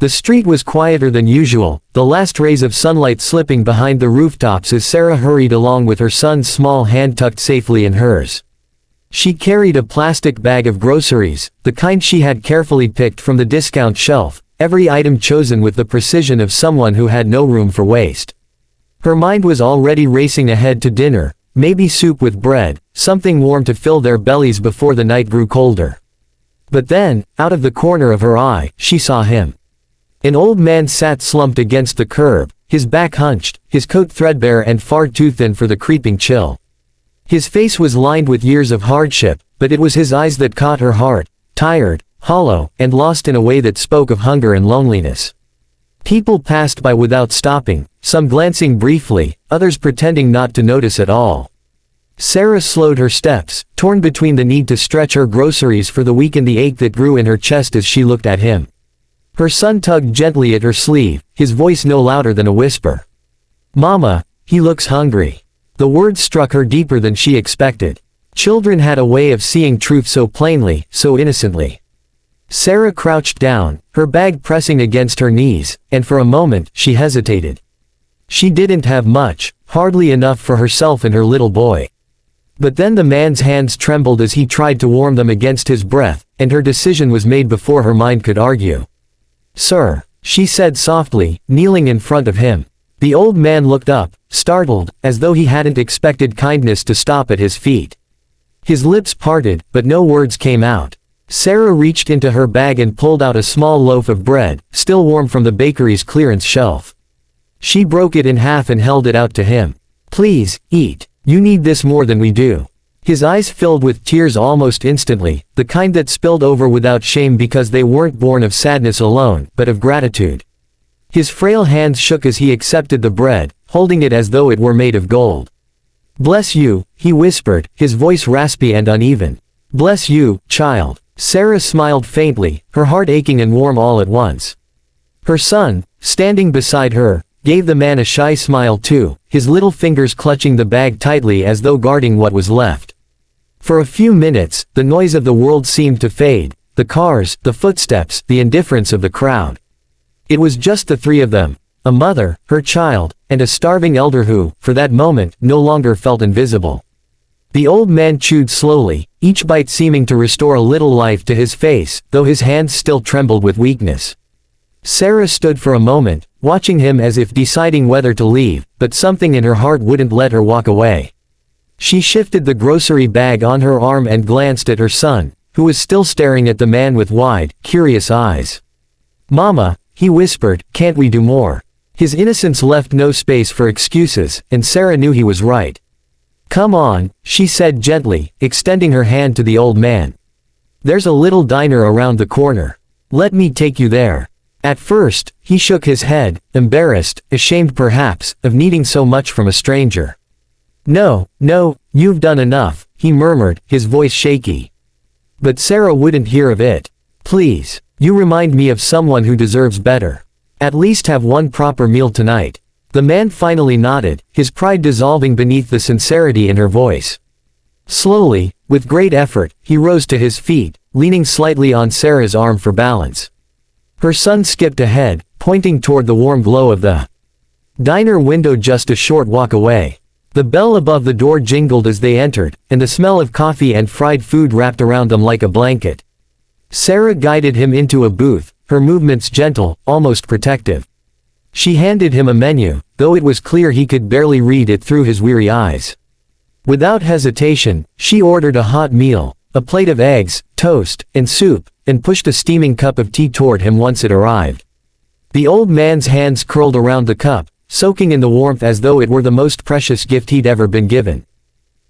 The street was quieter than usual, the last rays of sunlight slipping behind the rooftops as Sarah hurried along with her son's small hand tucked safely in hers. She carried a plastic bag of groceries, the kind she had carefully picked from the discount shelf, every item chosen with the precision of someone who had no room for waste. Her mind was already racing ahead to dinner, maybe soup with bread, something warm to fill their bellies before the night grew colder. But then, out of the corner of her eye, she saw him. An old man sat slumped against the curb, his back hunched, his coat threadbare and far too thin for the creeping chill. His face was lined with years of hardship, but it was his eyes that caught her heart, tired, hollow, and lost in a way that spoke of hunger and loneliness. People passed by without stopping, some glancing briefly, others pretending not to notice at all. Sarah slowed her steps, torn between the need to stretch her groceries for the week and the ache that grew in her chest as she looked at him. Her son tugged gently at her sleeve, his voice no louder than a whisper. "Mama, he looks hungry." The words struck her deeper than she expected. Children had a way of seeing truth so plainly, so innocently. Sarah crouched down, her bag pressing against her knees, and for a moment, she hesitated. She didn't have much, hardly enough for herself and her little boy. But then the man's hands trembled as he tried to warm them against his breath, and her decision was made before her mind could argue. "Sir," she said softly, kneeling in front of him. The old man looked up, startled, as though he hadn't expected kindness to stop at his feet. His lips parted, but no words came out. Sarah reached into her bag and pulled out a small loaf of bread, still warm from the bakery's clearance shelf. She broke it in half and held it out to him. "Please, eat. You need this more than we do." His eyes filled with tears almost instantly, the kind that spilled over without shame because they weren't born of sadness alone, but of gratitude. His frail hands shook as he accepted the bread, holding it as though it were made of gold. "Bless you," he whispered, his voice raspy and uneven. "Bless you, child." Sarah smiled faintly, her heart aching and warm all at once. Her son, standing beside her, gave the man a shy smile too, his little fingers clutching the bag tightly as though guarding what was left. For a few minutes, the noise of the world seemed to fade, the cars, the footsteps, the indifference of the crowd. It was just the three of them, a mother, her child, and a starving elder who, for that moment, no longer felt invisible. The old man chewed slowly, each bite seeming to restore a little life to his face, though his hands still trembled with weakness. Sarah stood for a moment, watching him as if deciding whether to leave, but something in her heart wouldn't let her walk away. She shifted the grocery bag on her arm and glanced at her son, who was still staring at the man with wide, curious eyes. "Mama," he whispered, "can't we do more?" His innocence left no space for excuses, and Sarah knew he was right. "Come on," she said gently, extending her hand to the old man. "There's a little diner around the corner. Let me take you there." At first, he shook his head, embarrassed, ashamed perhaps, of needing so much from a stranger. "No, no, you've done enough," he murmured, his voice shaky. But Sarah wouldn't hear of it. "Please, you remind me of someone who deserves better. At least have one proper meal tonight." The man finally nodded, his pride dissolving beneath the sincerity in her voice. Slowly, with great effort, he rose to his feet, leaning slightly on Sarah's arm for balance. Her son skipped ahead, pointing toward the warm glow of the diner window just a short walk away. The bell above the door jingled as they entered, and the smell of coffee and fried food wrapped around them like a blanket. Sarah guided him into a booth, her movements gentle, almost protective. She handed him a menu, though it was clear he could barely read it through his weary eyes. Without hesitation, she ordered a hot meal, a plate of eggs, toast, and soup, and pushed a steaming cup of tea toward him once it arrived. The old man's hands curled around the cup, soaking in the warmth as though it were the most precious gift he'd ever been given.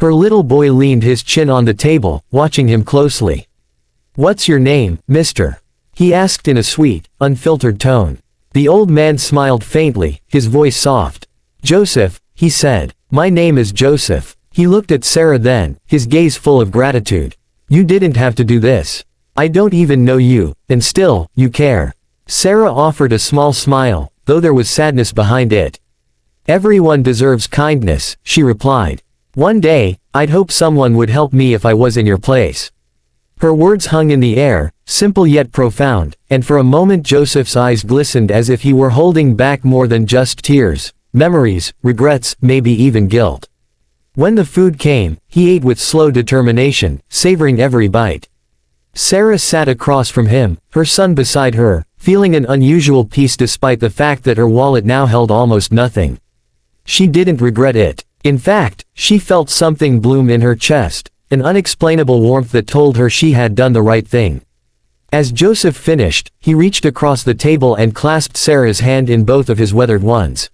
Her little boy leaned his chin on the table, watching him closely. "What's your name, mister?" he asked in a sweet, unfiltered tone. The old man smiled faintly, his voice soft. "Joseph," he said. "My name is Joseph." He looked at Sarah then, his gaze full of gratitude. "You didn't have to do this. I don't even know you, and still, you care." Sarah offered a small smile, though there was sadness behind it. "Everyone deserves kindness," she replied. "One day, I'd hope someone would help me if I was in your place." Her words hung in the air, simple yet profound, and for a moment Joseph's eyes glistened as if he were holding back more than just tears, memories, regrets, maybe even guilt. When the food came, he ate with slow determination, savoring every bite. Sarah sat across from him, her son beside her, feeling an unusual peace despite the fact that her wallet now held almost nothing. She didn't regret it. In fact, she felt something bloom in her chest, an unexplainable warmth that told her she had done the right thing. As Joseph finished, he reached across the table and clasped Sarah's hand in both of his weathered ones.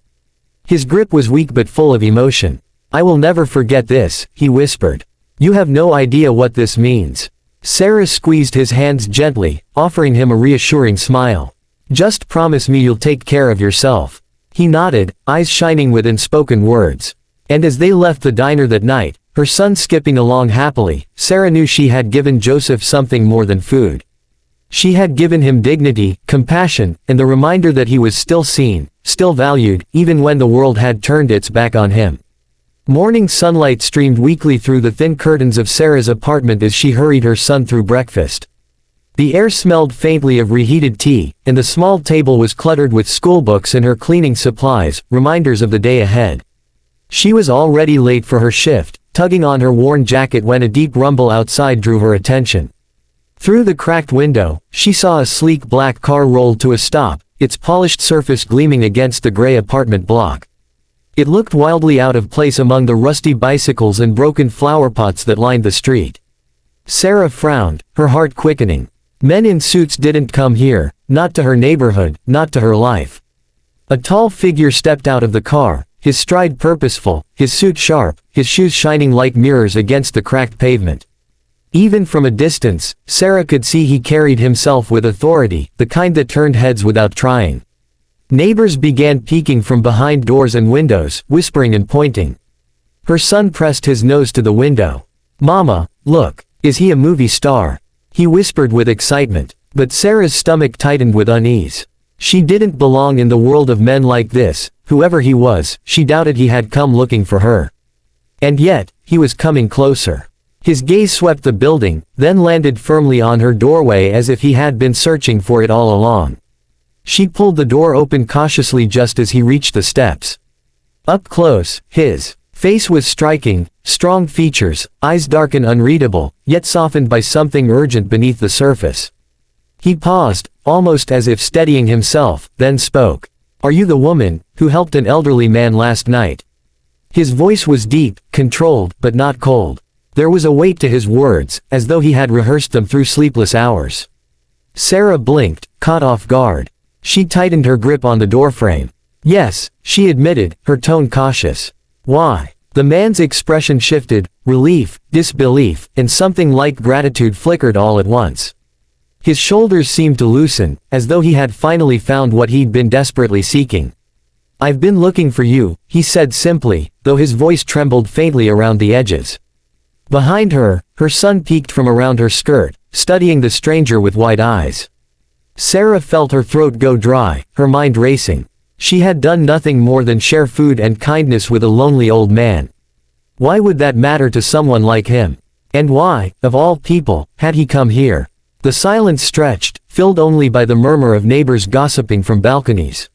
His grip was weak but full of emotion. "I will never forget this," he whispered. "You have no idea what this means." Sarah squeezed his hands gently, offering him a reassuring smile. "Just promise me you'll take care of yourself." He nodded, eyes shining with unspoken words. And as they left the diner that night, her son skipping along happily, Sarah knew she had given Joseph something more than food. She had given him dignity, compassion, and the reminder that he was still seen, still valued, even when the world had turned its back on him. Morning sunlight streamed weakly through the thin curtains of Sarah's apartment as she hurried her son through breakfast. The air smelled faintly of reheated tea, and the small table was cluttered with schoolbooks and her cleaning supplies, reminders of the day ahead. She was already late for her shift, tugging on her worn jacket when a deep rumble outside drew her attention. Through the cracked window, she saw a sleek black car roll to a stop, its polished surface gleaming against the gray apartment block. It looked wildly out of place among the rusty bicycles and broken flower pots that lined the street. Sarah frowned, her heart quickening. Men in suits didn't come here, not to her neighborhood, not to her life. A tall figure stepped out of the car, his stride purposeful, his suit sharp, his shoes shining like mirrors against the cracked pavement. Even from a distance, Sarah could see he carried himself with authority, the kind that turned heads without trying. Neighbors began peeking from behind doors and windows, whispering and pointing. Her son pressed his nose to the window. "Mama, look, is he a movie star?" he whispered with excitement, but Sarah's stomach tightened with unease. She didn't belong in the world of men like this. Whoever he was, she doubted he had come looking for her. And yet, he was coming closer. His gaze swept the building, then landed firmly on her doorway as if he had been searching for it all along. She pulled the door open cautiously just as he reached the steps. Up close, his face was striking, strong features, eyes dark and unreadable, yet softened by something urgent beneath the surface. He paused, almost as if steadying himself, then spoke. "Are you the woman who helped an elderly man last night?" His voice was deep, controlled, but not cold. There was a weight to his words, as though he had rehearsed them through sleepless hours. Sarah blinked, caught off guard. She tightened her grip on the doorframe. "Yes," she admitted, her tone cautious. "Why?" The man's expression shifted, relief, disbelief, and something like gratitude flickered all at once. His shoulders seemed to loosen, as though he had finally found what he'd been desperately seeking. "I've been looking for you," he said simply, though his voice trembled faintly around the edges. Behind her, her son peeked from around her skirt, studying the stranger with wide eyes. Sarah felt her throat go dry, her mind racing. She had done nothing more than share food and kindness with a lonely old man. Why would that matter to someone like him? And why, of all people, had he come here? The silence stretched, filled only by the murmur of neighbors gossiping from balconies.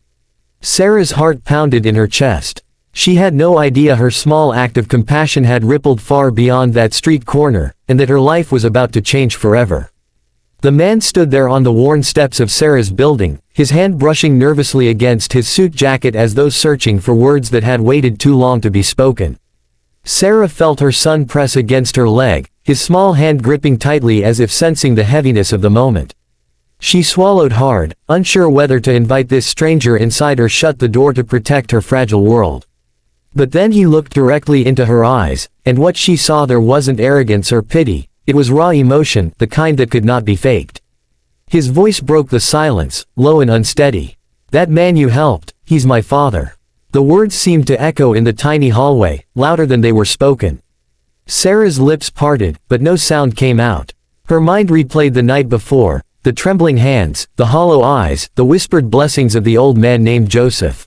Sarah's heart pounded in her chest. She had no idea her small act of compassion had rippled far beyond that street corner, and that her life was about to change forever. The man stood there on the worn steps of Sarah's building, his hand brushing nervously against his suit jacket as though searching for words that had waited too long to be spoken. Sarah felt her son press against her leg, his small hand gripping tightly as if sensing the heaviness of the moment. She swallowed hard, unsure whether to invite this stranger inside or shut the door to protect her fragile world. But then he looked directly into her eyes, and what she saw there wasn't arrogance or pity. It was raw emotion, the kind that could not be faked. His voice broke the silence, low and unsteady. "That man you helped, he's my father." The words seemed to echo in the tiny hallway, louder than they were spoken. Sarah's lips parted, but no sound came out. Her mind replayed the night before, the trembling hands, the hollow eyes, the whispered blessings of the old man named Joseph.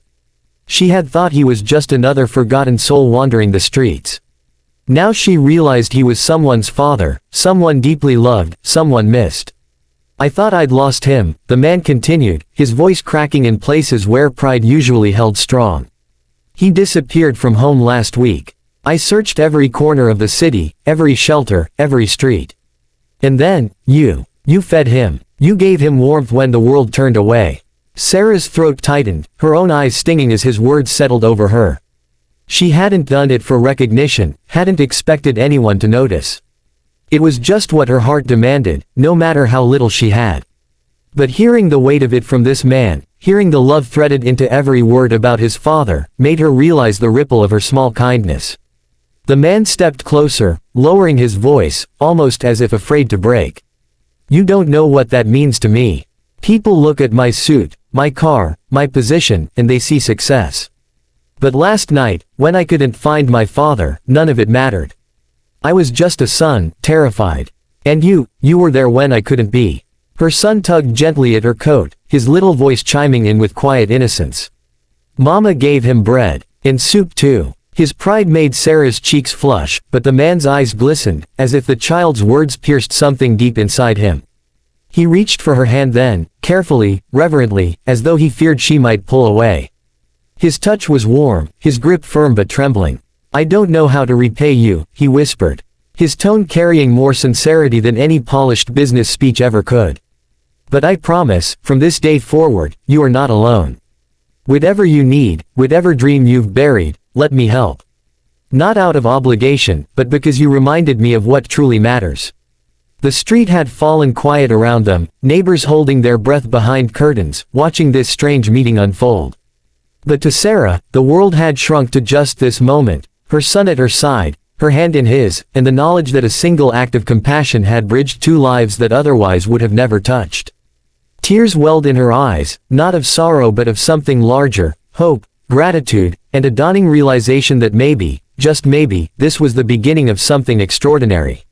She had thought he was just another forgotten soul wandering the streets. Now she realized he was someone's father, someone deeply loved, someone missed. I thought I'd lost him, the man continued, his voice cracking in places where pride usually held strong. He disappeared from home last week. I searched every corner of the city, every shelter, every street. And then, you fed him. You gave him warmth when the world turned away. Sarah's throat tightened, her own eyes stinging as his words settled over her. She hadn't done it for recognition, hadn't expected anyone to notice. It was just what her heart demanded, no matter how little she had. But hearing the weight of it from this man, hearing the love threaded into every word about his father, made her realize the ripple of her small kindness. The man stepped closer, lowering his voice, almost as if afraid to break. You don't know what that means to me. People look at my suit, my car, my position, and they see success. But last night, when I couldn't find my father, none of it mattered. I was just a son, terrified. And you were there when I couldn't be. Her son tugged gently at her coat, his little voice chiming in with quiet innocence. Mama gave him bread. And soup too. His pride made Sarah's cheeks flush, but the man's eyes glistened, as if the child's words pierced something deep inside him. He reached for her hand then, carefully, reverently, as though he feared she might pull away. His touch was warm, his grip firm but trembling. I don't know how to repay you, he whispered. His tone carrying more sincerity than any polished business speech ever could. But I promise, from this day forward, you are not alone. Whatever you need, whatever dream you've buried, let me help. Not out of obligation, but because you reminded me of what truly matters. The street had fallen quiet around them, neighbors holding their breath behind curtains, watching this strange meeting unfold. But to Sarah, the world had shrunk to just this moment, her son at her side, her hand in his, and the knowledge that a single act of compassion had bridged two lives that otherwise would have never touched. Tears welled in her eyes, not of sorrow but of something larger, hope, gratitude, and a dawning realization that maybe, just maybe, this was the beginning of something extraordinary.